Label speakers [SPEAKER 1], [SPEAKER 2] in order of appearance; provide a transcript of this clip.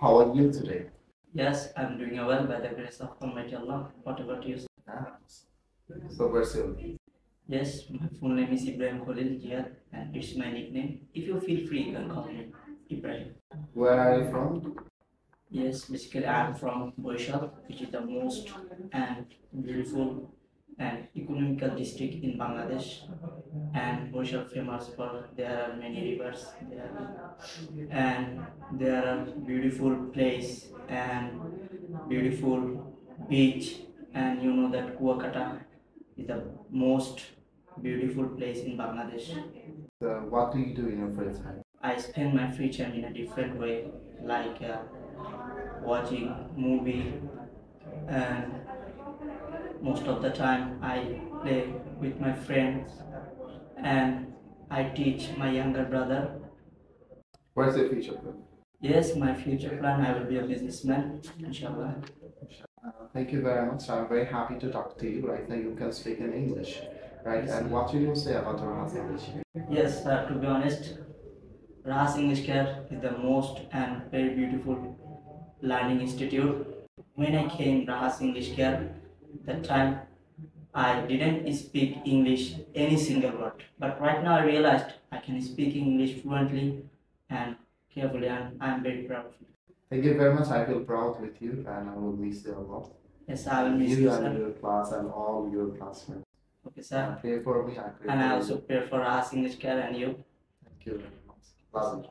[SPEAKER 1] How are you today?
[SPEAKER 2] Yes, I'm doing well by the grace of Almighty Allah. What about you?
[SPEAKER 1] Ah, so where's your
[SPEAKER 2] Yes, my full name is Ibrahim Khalil Jihad and it's my nickname. If you feel free, you can call me Ibrahim.
[SPEAKER 1] Where are you from?
[SPEAKER 2] Yes, basically I'm from Boishal, which is the most and beautiful and economical district in Bangladesh. And Boishal famous for there are many rivers there and there are beautiful place and beautiful beach, and you know that Kuakata is the most beautiful place in Bangladesh.
[SPEAKER 1] What do you do in your free time?
[SPEAKER 2] I spend my free time in a different way, like watching movie, and most of the time I play with my friends, and I teach my younger brother.
[SPEAKER 1] What's your future plan?
[SPEAKER 2] Yes, my future plan, I will be a businessman, inshallah.
[SPEAKER 1] Thank you very much. I'm very happy to talk to you. Right now, you can speak in English, right?
[SPEAKER 2] Yes.
[SPEAKER 1] And what will you say about Rahas English?
[SPEAKER 2] Yes, to be honest, Rahas English Care is the most and very beautiful learning institute. When I came Rahas English Care, that time I didn't speak English any single word. But right now I realized I can speak English fluently and carefully, and I'm very proud of it.
[SPEAKER 1] Thank you very much. I feel proud with you, and I will miss you a lot.
[SPEAKER 2] Yes, I will miss
[SPEAKER 1] You
[SPEAKER 2] you,
[SPEAKER 1] and
[SPEAKER 2] sir.
[SPEAKER 1] your class and all your classmates.
[SPEAKER 2] Okay, sir.
[SPEAKER 1] Pray for me. I pray
[SPEAKER 2] And
[SPEAKER 1] for
[SPEAKER 2] I
[SPEAKER 1] you.
[SPEAKER 2] also pray for Rahas English Care and you.
[SPEAKER 1] Thank you very much. Love you.